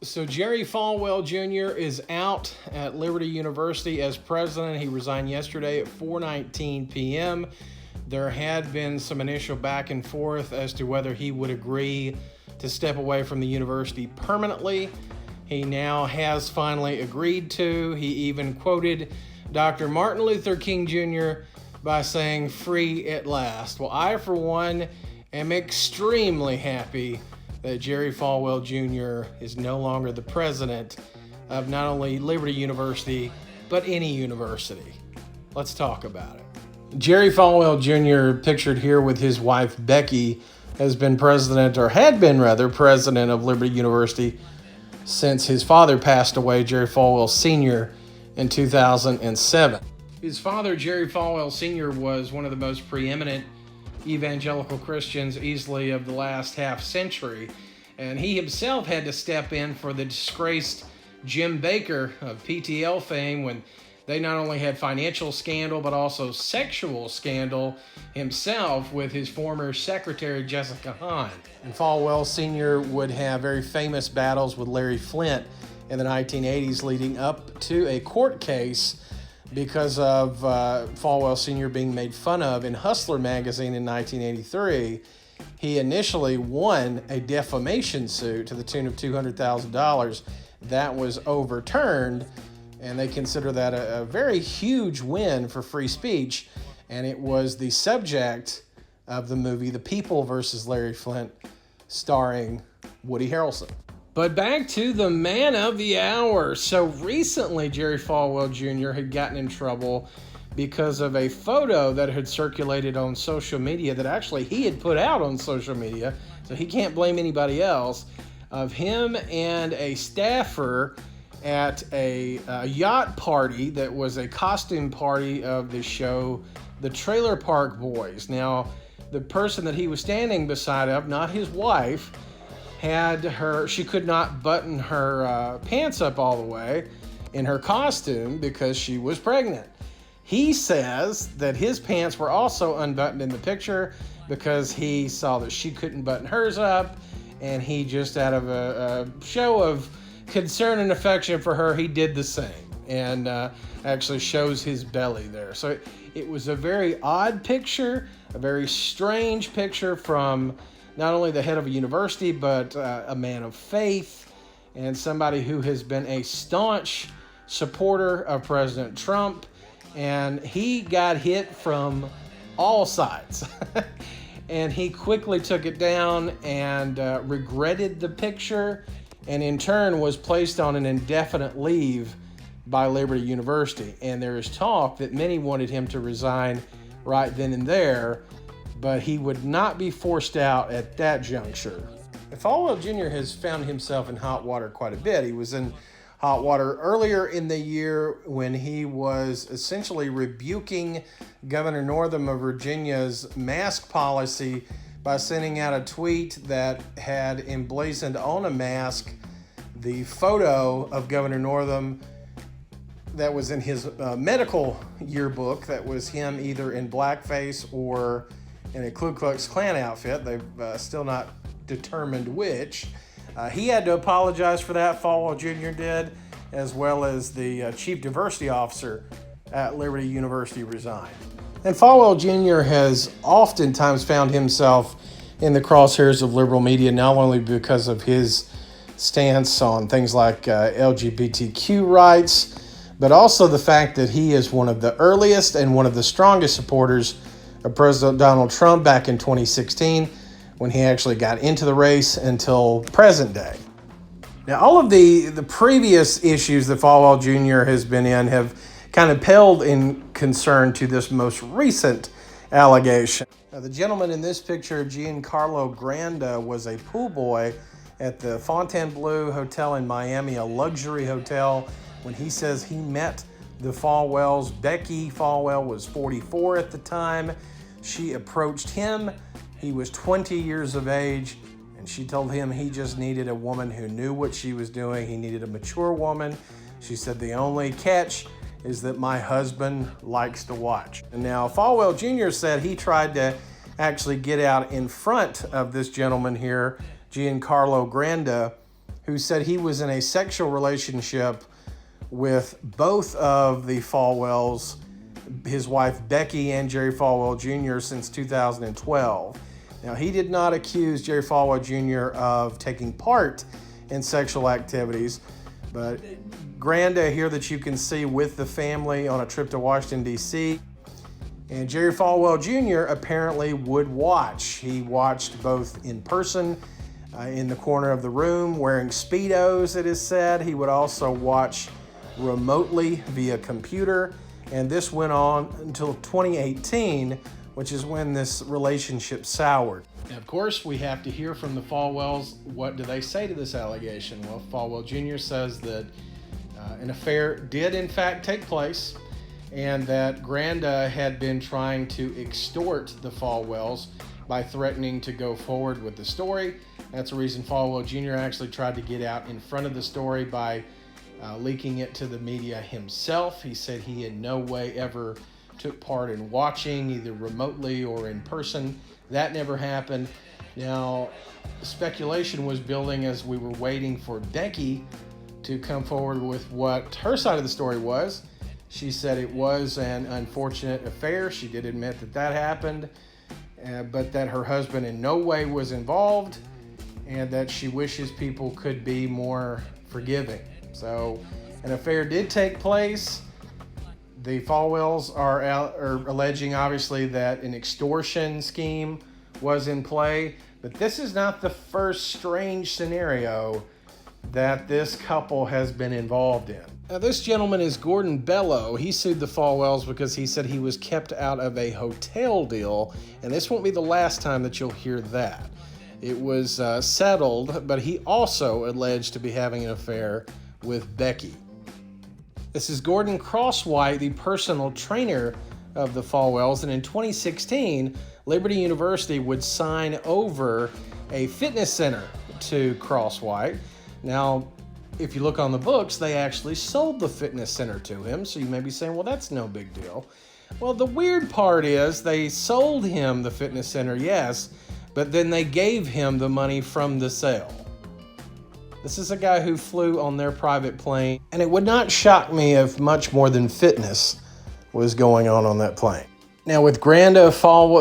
So Jerry Falwell Jr. is out at Liberty University as president. He resigned yesterday at 4:19 p.m. There had been some initial back and forth as to whether he would agree to step away from the university permanently. He now has finally agreed to. He even quoted Dr. Martin Luther King Jr. by saying, "Free at last." Well, I, for one, am extremely happy that Jerry Falwell Jr. is no longer the president of not only Liberty University, but any university. Let's talk about it. Jerry Falwell Jr., pictured here with his wife, Becki, has been president, or had been rather, president of Liberty University since his father passed away, Jerry Falwell Sr., in 2007. His father, Jerry Falwell Sr., was one of the most preeminent evangelical Christians easily of the last half century, and he himself had to step in for the disgraced Jim Baker of PTL fame when they not only had financial scandal but also sexual scandal himself with his former secretary Jessica Hahn. And Falwell Sr. would have very famous battles with Larry Flynt in the 1980s leading up to a court case because of Falwell Sr. being made fun of in Hustler magazine in 1983. He initially won a defamation suit to the tune of $200,000. That was overturned, and they consider that a very huge win for free speech, and it was the subject of the movie The People versus Larry Flynt, starring Woody Harrelson. But back to the man of the hour. So recently, Jerry Falwell Jr. had gotten in trouble because of a photo that had circulated on social media that actually he had put out on social media, so he can't blame anybody else, of him and a staffer at a yacht party that was a costume party of the show The Trailer Park Boys. Now, the person that he was standing beside of, not his wife, she could not button her pants up all the way in her costume because she was pregnant. He says that his pants were also unbuttoned in the picture because he saw that she couldn't button hers up, and he just, out of a show of concern and affection for her, he did the same, and actually shows his belly there. So it was a very odd picture, a very strange picture from not only the head of a university, but a man of faith and somebody who has been a staunch supporter of President Trump. And he got hit from all sides. And he quickly took it down and regretted the picture, and in turn was placed on an indefinite leave by Liberty University. And there is talk that many wanted him to resign right then and there, but he would not be forced out at that juncture. Falwell Jr. has found himself in hot water quite a bit. He was in hot water earlier in the year when he was essentially rebuking Governor Northam of Virginia's mask policy by sending out a tweet that had emblazoned on a mask the photo of Governor Northam that was in his medical yearbook. That was him either in blackface or in a Ku Klux Klan outfit. They've still not determined which. He had to apologize for that, Falwell Jr. did, as well as the chief diversity officer at Liberty University resigned. And Falwell Jr. has oftentimes found himself in the crosshairs of liberal media, not only because of his stance on things like LGBTQ rights, but also the fact that he is one of the earliest and one of the strongest supporters of President Donald Trump back in 2016, when he actually got into the race, until present day. Now, all of the previous issues that Falwell Jr. has been in have kind of paled in concern to this most recent allegation. Now, the gentleman in this picture, Giancarlo Granda, was a pool boy at the Fontainebleau Hotel in Miami, a luxury hotel, when he says he met the Falwells. Becki Falwell was 44 at the time. She approached him. He was 20 years of age, and she told him he just needed a woman who knew what she was doing. He needed a mature woman. She said, "The only catch is that my husband likes to watch." And now Falwell Jr. said he tried to actually get out in front of this gentleman here, Giancarlo Granda, who said he was in a sexual relationship with both of the Falwells, his wife Becki and Jerry Falwell Jr. since 2012. Now, he did not accuse Jerry Falwell Jr. of taking part in sexual activities, but Granda here that you can see with the family on a trip to Washington, D.C. And Jerry Falwell Jr. apparently would watch. He watched both in person, in the corner of the room, wearing Speedos, it is said. He would also watch remotely via computer. And this went on until 2018, which is when this relationship soured. And of course, we have to hear from the Falwells. What do they say to this allegation? Well, Falwell Jr. says that an affair did in fact take place, and that Granda had been trying to extort the Falwells by threatening to go forward with the story. That's the reason Falwell Jr. actually tried to get out in front of the story by leaking it to the media himself. He said he in no way ever took part in watching, either remotely or in person. That never happened. Now, speculation was building as we were waiting for Becki to come forward with what her side of the story was. She said it was an unfortunate affair. She did admit that that happened, but that her husband in no way was involved, and that she wishes people could be more forgiving. So an affair did take place. The Falwells are alleging, obviously, that an extortion scheme was in play. But this is not the first strange scenario that this couple has been involved in. Now, this gentleman is Gordon Bello. He sued the Falwells because he said he was kept out of a hotel deal. And this won't be the last time that you'll hear that. It was settled, but he also alleged to be having an affair with Becki. This is Gordon Crosswhite, the personal trainer of the Falwells, and in 2016, Liberty University would sign over a fitness center to Crosswhite. Now, if you look on the books, they actually sold the fitness center to him, so you may be saying, well, that's no big deal. Well, the weird part is they sold him the fitness center, yes, but then they gave him the money from the sale. This is a guy who flew on their private plane, and it would not shock me if much more than fitness was going on that plane. Now, with Granda,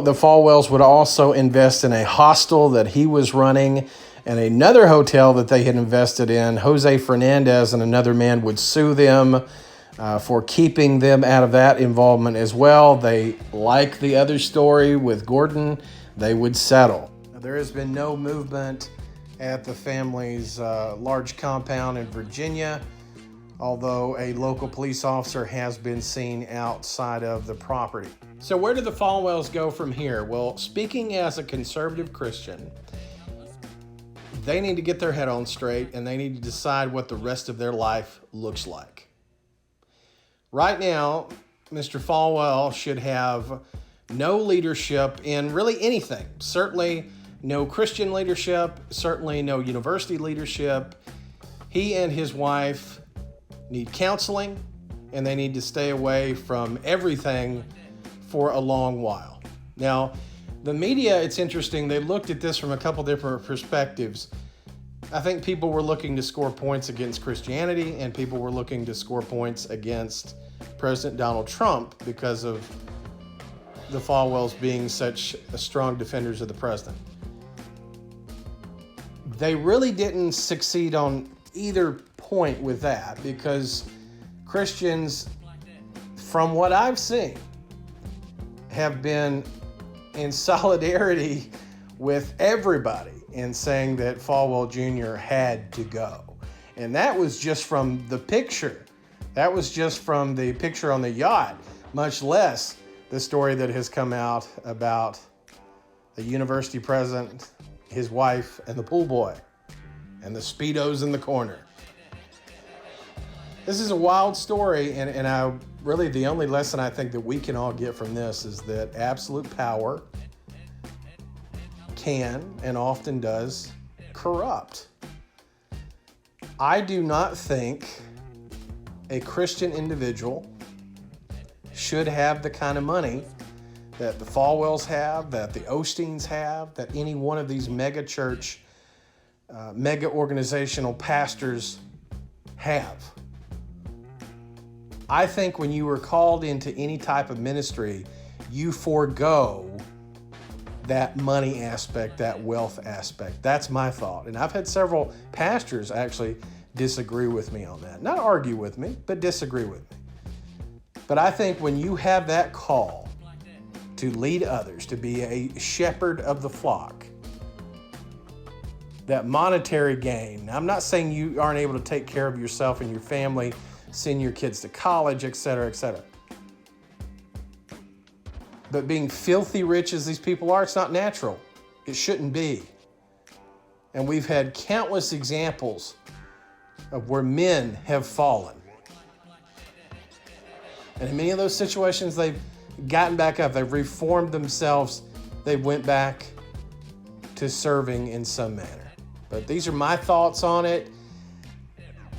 the Falwells would also invest in a hostel that he was running and another hotel that they had invested in. Jose Fernandez and another man would sue them for keeping them out of that involvement as well. They, like the other story with Gordon, they would settle. Now, there has been no movement at the family's large compound in Virginia, although a local police officer has been seen outside of the property. So where do the Falwells go from here? Well, speaking as a conservative Christian, they need to get their head on straight, and they need to decide what the rest of their life looks like. Right now, Mr. Falwell should have no leadership in really anything. Certainly no Christian leadership, certainly no university leadership. He and his wife need counseling, and they need to stay away from everything for a long while. Now, the media, it's interesting, they looked at this from a couple different perspectives. I think people were looking to score points against Christianity, and people were looking to score points against President Donald Trump because of the Falwells being such strong defenders of the president. They really didn't succeed on either point with that, because Christians, from what I've seen, have been in solidarity with everybody in saying that Falwell Jr. had to go. And that was just from the picture. That was just from the picture on the yacht, much less the story that has come out about the university president, his wife, and the pool boy, and the Speedos in the corner. This is a wild story, and I really, the only lesson I think that we can all get from this is that absolute power can and often does corrupt. I do not think a Christian individual should have the kind of money that the Falwells have, that the Osteens have, that any one of these mega church mega organizational pastors have. I think when you are called into any type of ministry, you forego that money aspect, that wealth aspect. That's my thought. And I've had several pastors actually disagree with me on that. Not argue with me, but disagree with me. But I think when you have that call to lead others, to be a shepherd of the flock, that monetary gain, I'm not saying you aren't able to take care of yourself and your family, send your kids to college, et cetera, et cetera. But being filthy rich as these people are, it's not natural. It shouldn't be. And we've had countless examples of where men have fallen. And in many of those situations, they've gotten back up. They've reformed themselves. They went back to serving in some manner. But these are my thoughts on it.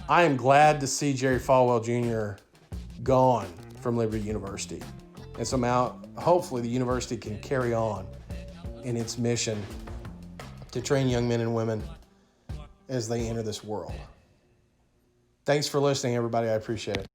I am glad to see Jerry Falwell Jr. gone from Liberty University. And somehow, hopefully, the university can carry on in its mission to train young men and women as they enter this world. Thanks for listening, everybody. I appreciate it.